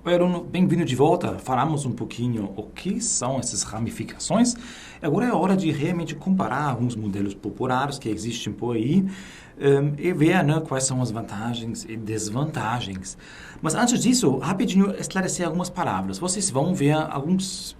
Bruno, bem-vindo de volta. Falamos um pouquinho o que são essas ramificações. Agora é hora de realmente comparar alguns modelos populares que existem por aí e ver, né, quais são as vantagens e desvantagens. Mas antes disso, rapidinho esclarecer algumas palavras. Vocês vão ver alguns...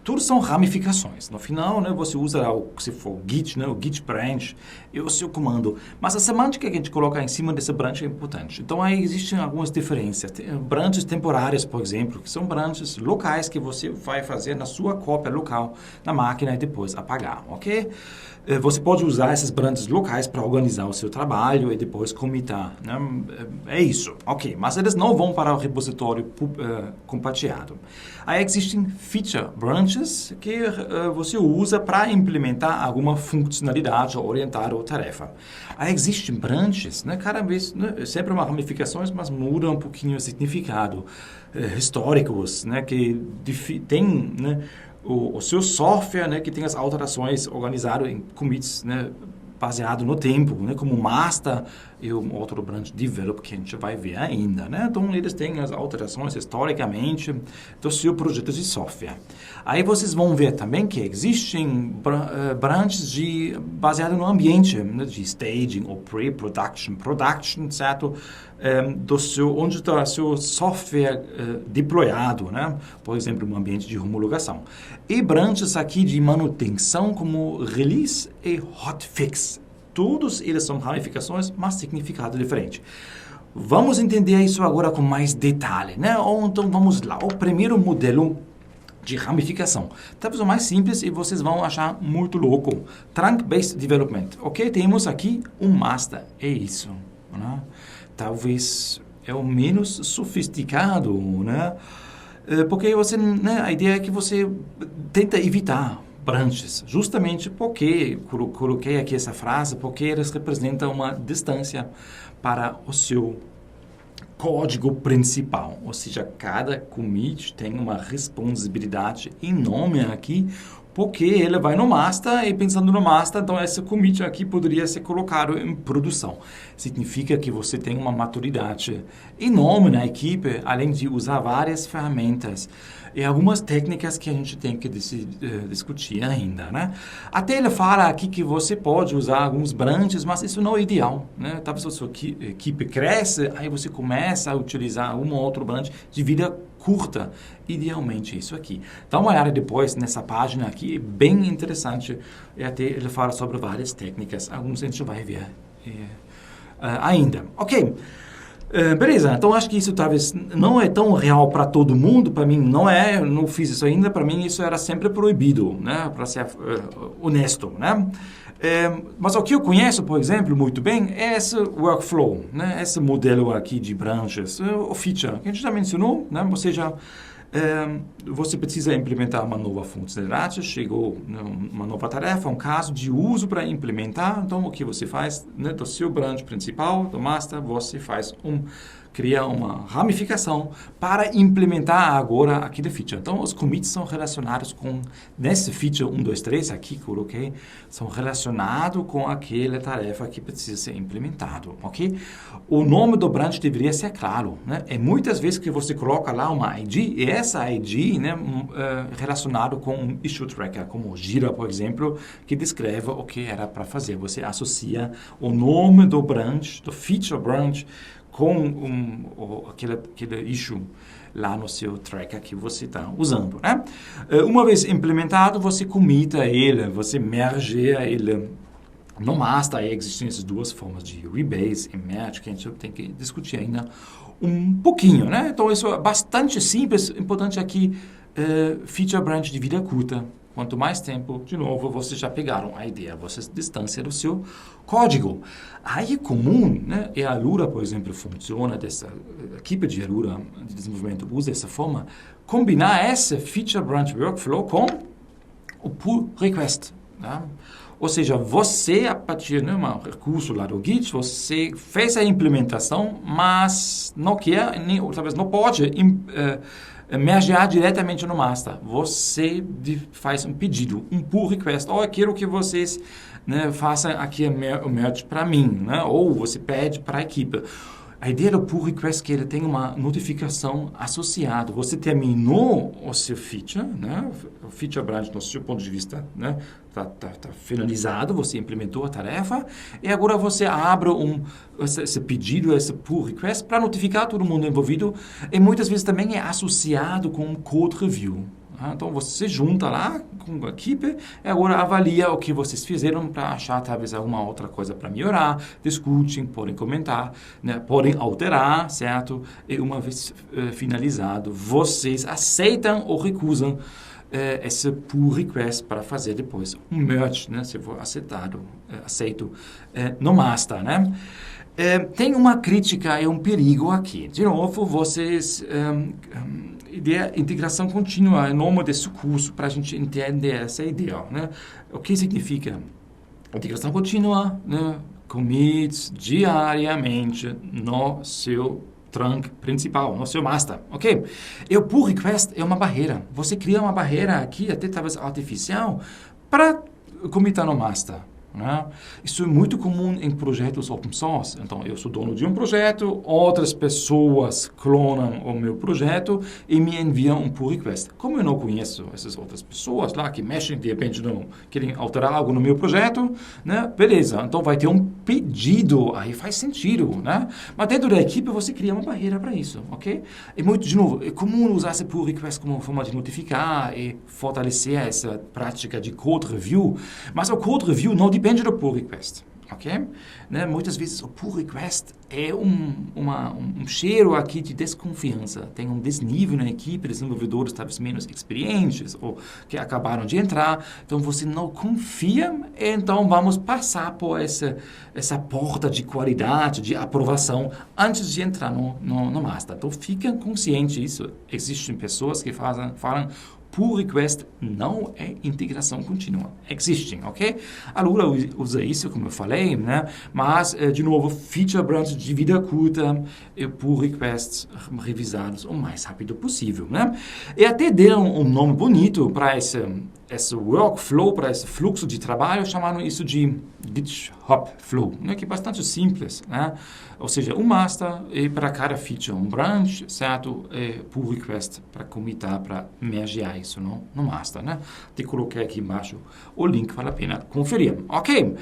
Tudo são ramificações. No final, né, você usa, se for Git, né, o Git branch e o seu comando. Mas a semântica que a gente coloca em cima dessa branch é importante. Então, aí existem algumas diferenças. Branches temporárias, por exemplo, que são branches locais que você vai fazer na sua cópia local na máquina e depois apagar, ok? Você pode usar esses branches locais para organizar o seu trabalho e depois commitar, né? É isso, ok. Mas eles não vão para o repositório compartilhado. Aí existem feature branches que você usa para implementar alguma funcionalidade orientada ou tarefa. Aí existem branches, né? Cada vez, né? Sempre uma ramificações, mas muda um pouquinho o significado. Históricos, né? Que tem, né? O seu software, né, que tem as alterações organizadas em commits, né, baseado no tempo, né, como master e um outro branch develop que a gente vai ver ainda, né? Então, eles têm as alterações historicamente do seu projeto de software. Aí vocês vão ver também que existem branches baseados no ambiente, né, de staging ou pre-production, production, certo? Onde está o seu software deployado, né? Por exemplo, um ambiente de homologação. E branches aqui de manutenção como release e hotfix. Todos eles são ramificações, mas significado diferente. Vamos entender isso agora com mais detalhe, né? Então vamos lá. O primeiro modelo de ramificação. Talvez o mais simples e vocês vão achar muito louco. Trunk-based development. Ok? Temos aqui um master. É isso, né? Talvez é o menos sofisticado, né? Porque você, né, a ideia é que você tenta evitar branches, justamente porque coloquei aqui essa frase, porque eles representam uma distância para o seu código principal, ou seja, cada commit tem uma responsabilidade enorme aqui, porque ele vai no master e pensando no master, então esse commit aqui poderia ser colocado em produção. Significa que você tem uma maturidade enorme na equipe, além de usar várias ferramentas e algumas técnicas que a gente tem que discutir ainda, né? Até ele fala aqui que você pode usar alguns branches, mas isso não é ideal, né? Talvez a sua equipe cresce, aí você começa a utilizar um ou outro branch de vida curta, idealmente isso aqui. Dá uma olhada depois nessa página aqui, é bem interessante, e até ele fala sobre várias técnicas, alguns a gente vai ver ainda. Ok. Beleza, então acho que isso talvez não é tão real para todo mundo, para mim não é, não fiz isso ainda, para mim isso era sempre proibido, né, para ser honesto, né. Mas o que eu conheço, por exemplo, muito bem, é esse workflow, né, esse modelo aqui de branches, o feature, que a gente já mencionou, né, ou seja, você precisa implementar uma nova funcionalidade, chegou uma nova tarefa, um caso de uso para implementar, então o que você faz, né, do seu branch principal, do master, você cria uma ramificação para implementar agora aquele feature. Então, os commits são relacionados com, nesse feature 1, 2, 3, aqui que coloquei, são relacionados com aquela tarefa que precisa ser implementado, ok? O nome do branch deveria ser claro, né? É muitas vezes que você coloca lá uma ID, e essa ID, né, relacionado com um issue tracker, como o Jira, por exemplo, que descreve o que era para fazer. Você associa o nome do branch, do feature branch, com aquele issue lá no seu tracker que você está usando, né? Uma vez implementado, você commita ele, você merge ele no master. Aí existem essas duas formas de rebase e merge que a gente tem que discutir ainda um pouquinho, né? Então, isso é bastante simples. Importante aqui, feature branch de vida curta. Quanto mais tempo, de novo, vocês já pegaram a ideia, vocês distanciam do seu código. Aí é comum, né? E a Alura, por exemplo, funciona a equipe de Alura de desenvolvimento usa dessa forma, combinar essa feature branch workflow com o pull request, tá? Ou seja, você, a partir de um recurso lá do Git, você fez a implementação, mas não quer, nem, talvez não pode mergear diretamente no master. Você faz um pedido, um pull request. Ou eu quero que vocês, né, façam aqui o merge para mim, né? Ou você pede para a equipe. A ideia do pull request é que ele tem uma notificação associada. Você terminou o seu feature, né? O feature branch, do seu ponto de vista, né? Tá finalizado, você implementou a tarefa e agora você abre esse pedido, esse pull request para notificar todo mundo envolvido e muitas vezes também é associado com um code review. Então, você junta lá com a equipe e agora avalia o que vocês fizeram para achar talvez alguma outra coisa para melhorar, discutem, podem comentar, né? Podem alterar, certo? E uma vez finalizado, vocês aceitam ou recusam esse pull request para fazer depois um merge, né? Se for aceito no master, né? Tem uma crítica e um perigo aqui. De novo, vocês... ideia integração contínua é o nome desse curso para a gente entender essa ideia, né? O que significa integração contínua, né? Commits diariamente no seu trunk principal, no seu master, ok? E o pull request é uma barreira. Você cria uma barreira aqui, até talvez artificial, para commitar no master. Né? Isso é muito comum em projetos open source. Então, eu sou dono de um projeto, outras pessoas clonam o meu projeto e me enviam um pull request. Como eu não conheço essas outras pessoas lá que mexem, de repente querem alterar algo no meu projeto, né? Beleza, então vai ter um pedido, aí faz sentido, né? Mas dentro da equipe você cria uma barreira para isso, ok? E muito, de novo, é comum usar esse pull request como forma de notificar e fortalecer essa prática de code review, mas o code review não depende do pull request, ok? Né? Muitas vezes o pull request é um cheiro aqui de desconfiança. Tem um desnível na equipe, desenvolvedores talvez menos experientes ou que acabaram de entrar. Então, você não confia, então vamos passar por essa porta de qualidade, de aprovação, antes de entrar no master. Então, fica consciente disso. Existem pessoas que falam pull request não é integração contínua. Existem, ok? A Lura usa isso, como eu falei, né? Mas, de novo, feature branch de vida curta e pull requests revisados o mais rápido possível, né? E até deram um nome bonito para esse workflow, para esse fluxo de trabalho, chamaram isso de GitHub Flow, né? Que é bastante simples, né? Ou seja, um master e para cada feature um branch, certo? E pull request para commitar, para mergear isso no master, né? Te coloquei aqui embaixo o link, vale a pena conferir. Ok,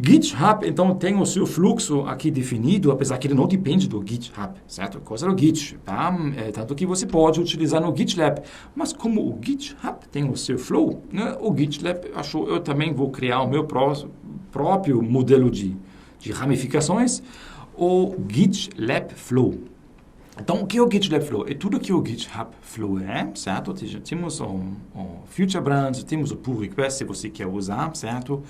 GitHub, então, tem o seu fluxo aqui definido, apesar que ele não depende do GitHub, certo? Coisa do Git, tá? Tanto que você pode utilizar no GitLab, mas como o GitHub tem o seu flow, né? O GitLab achou, eu também vou criar o meu próprio modelo de ramificações, o GitLab Flow. Então, o que é o GitLab Flow? É tudo que o GitHub Flow é, certo? Ou seja, temos o Future Branch, temos o Pull Request, se você quer usar, certo?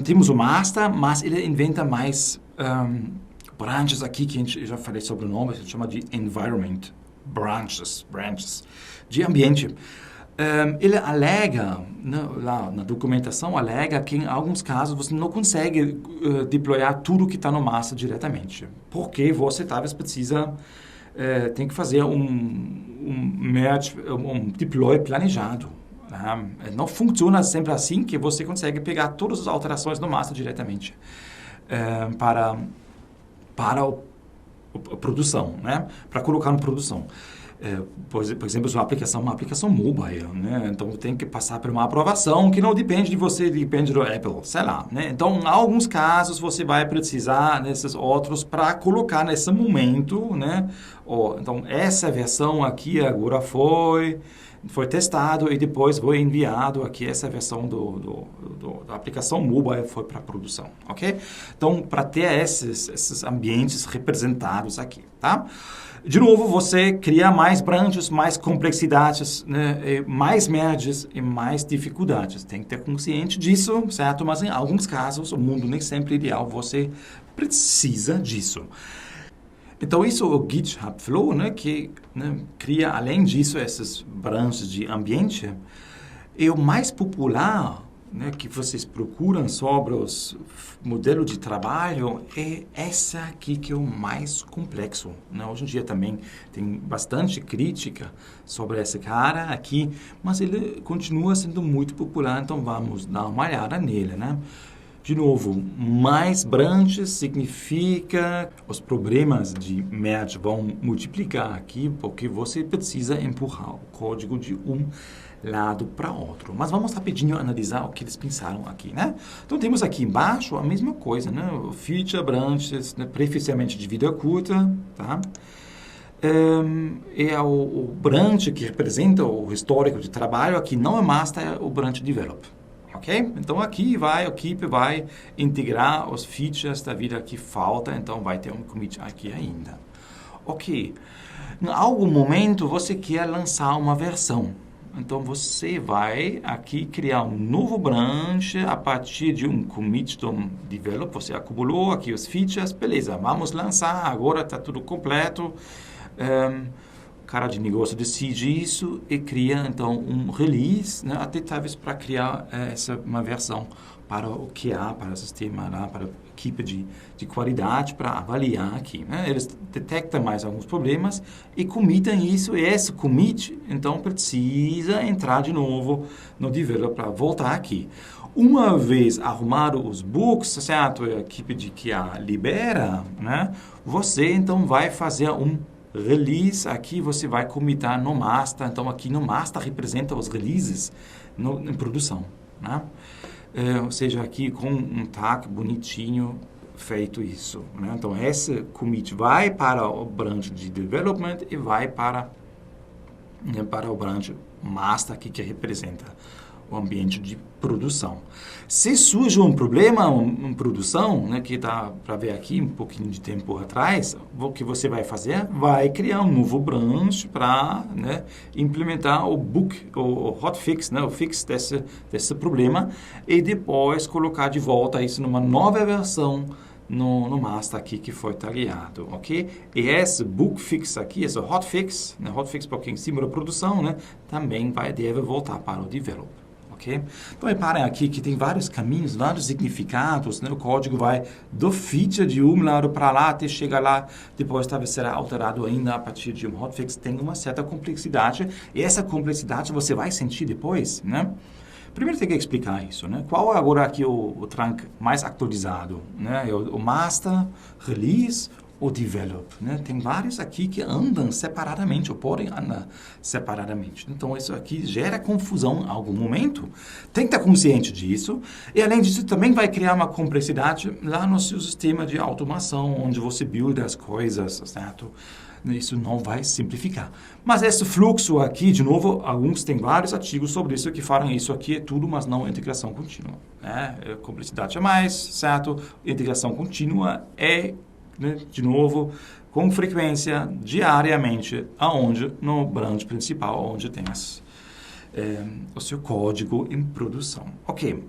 Temos o Master, mas ele inventa mais branches aqui, que eu já falei sobre o nome, a gente chama de Environment Branches, de ambiente. Ele alega, né, lá na documentação, alega que em alguns casos você não consegue deployar tudo que está no master diretamente. Porque você talvez precisa, tem que fazer um merge, um deploy planejado. Não funciona sempre assim que você consegue pegar todas as alterações no master diretamente para a produção, né? Para colocar na produção. Por exemplo, uma aplicação mobile, né? Então tem que passar por uma aprovação que não depende de você, depende do Apple, sei lá, né? Então, em alguns casos, você vai precisar desses outros para colocar nesse momento, né? Então, essa versão aqui agora foi testado e depois foi enviado aqui, essa versão da aplicação mobile foi para produção, ok? Então, para ter esses ambientes representados aqui, tá? De novo, você cria mais branches, mais complexidades, né? Mais merges e mais dificuldades. Tem que ter consciente disso, certo? Mas em alguns casos, o mundo nem sempre é ideal, você precisa disso. Então, isso é o GitHub Flow, né? Que, né, cria, além disso, esses branches de ambiente. E o mais popular, né, que vocês procuram sobre os modelos de trabalho é essa aqui que é o mais complexo, né? Hoje em dia também tem bastante crítica sobre esse cara aqui, mas ele continua sendo muito popular, então vamos dar uma olhada nele, né? De novo, mais branches significa os problemas de merge vão multiplicar aqui, porque você precisa empurrar o código de um lado para outro. Mas vamos rapidinho analisar o que eles pensaram aqui, né? Então, temos aqui embaixo a mesma coisa, né? Feature, branches, né? Preferencialmente de vida curta, tá? É o branch que representa o histórico de trabalho, aqui não é master, é o branch develop. Ok? Então, aqui a equipe vai integrar os features da vida que falta, então vai ter um commit aqui ainda. Ok. Em algum momento, você quer lançar uma versão. Então, você vai aqui criar um novo branch a partir de um commit do develop. Você acumulou aqui os features, beleza, vamos lançar, agora está tudo completo. O cara de negócio decide isso e cria, então, um release, né, até talvez para criar uma versão para o QA, para o sistema, lá, para a equipe de qualidade, para avaliar aqui. Né? Eles detectam mais alguns problemas e commitam isso, e esse commit, então, precisa entrar de novo no develop para voltar aqui. Uma vez arrumado os bugs, certo? A equipe de QA libera, né? Você, então, vai fazer um release, aqui você vai commitar no master, então aqui no master representa os releases em produção, né? Ou seja, aqui com um tag bonitinho feito isso, né? Então esse commit vai para o branch de development e vai para o branch master aqui que representa o ambiente de produção. Se surge um problema em produção, né, que dá para ver aqui um pouquinho de tempo atrás, o que você vai fazer? Vai criar um novo branch para, né, implementar o bug, o hotfix, né, o fix desse problema, e depois colocar de volta isso numa nova versão no master aqui que foi tagueado, ok? E esse bug fix aqui, esse hotfix, né, hotfix porque em cima da produção, né, também deve voltar para o develop. Okay? Então, reparem aqui que tem vários caminhos, vários significados, né? O código vai do feature de um lado para lá até chegar lá, depois talvez será alterado ainda a partir de um hotfix. Tem uma certa complexidade, e essa complexidade você vai sentir depois, né? Primeiro tem que explicar isso, né? Qual é agora aqui o trunk mais atualizado, né? O master, release, o develop, né? Tem vários aqui que andam separadamente, ou podem andar separadamente. Então, isso aqui gera confusão em algum momento. Tem que estar consciente disso. E, além disso, também vai criar uma complexidade lá no seu sistema de automação, onde você build as coisas, certo? Isso não vai simplificar. Mas esse fluxo aqui, de novo, alguns têm vários artigos sobre isso que falam isso aqui é tudo, mas não integração contínua. Né? Complexidade é mais, certo? Integração contínua é, né, de novo, com frequência, diariamente, aonde? No branch principal, onde tem o seu código em produção. Ok.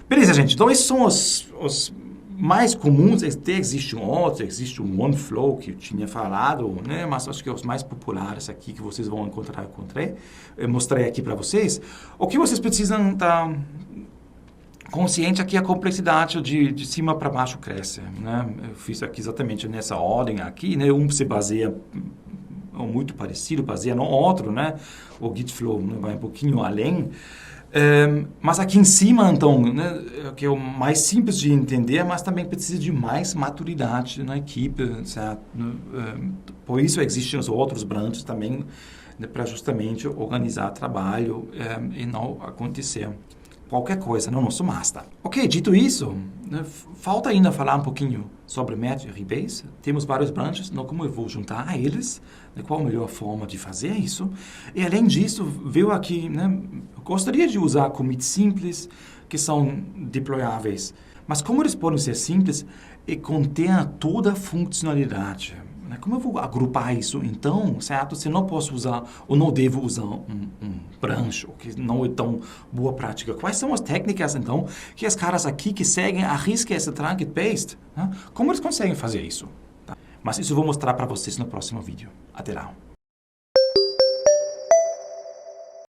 Beleza, gente. Então, esses são os mais comuns. Existe um OneFlow que eu tinha falado, né? Mas acho que os mais populares aqui que vocês vão encontrar, eu mostrei aqui para vocês. O que vocês precisam estar consciente aqui, a complexidade de cima para baixo cresce, né? Eu fiz aqui exatamente nessa ordem aqui, né? Um se baseia muito parecido, baseia no outro, né? O Gitflow, né, vai um pouquinho além. Mas aqui em cima, então, né, que é o mais simples de entender, mas também precisa de mais maturidade na equipe, certo? Por isso existem os outros branches também, né, para justamente organizar trabalho e não acontecer qualquer coisa no nosso master. Ok, dito isso, né, falta ainda falar um pouquinho sobre Merge e Rebase. Temos vários branches, não como eu vou juntar a eles, né, qual a melhor forma de fazer isso. E além disso, veio aqui, né, eu gostaria de usar commits simples, que são deployáveis. Mas como eles podem ser simples e conter toda a funcionalidade? Como eu vou agrupar isso, então, certo? Se não posso usar, ou não devo usar um branch, ou que não é tão boa prática. Quais são as técnicas, então, que as caras aqui que seguem a risca esse trunk and paste, né? Como eles conseguem fazer isso? Tá? Mas isso eu vou mostrar para vocês no próximo vídeo. Até lá.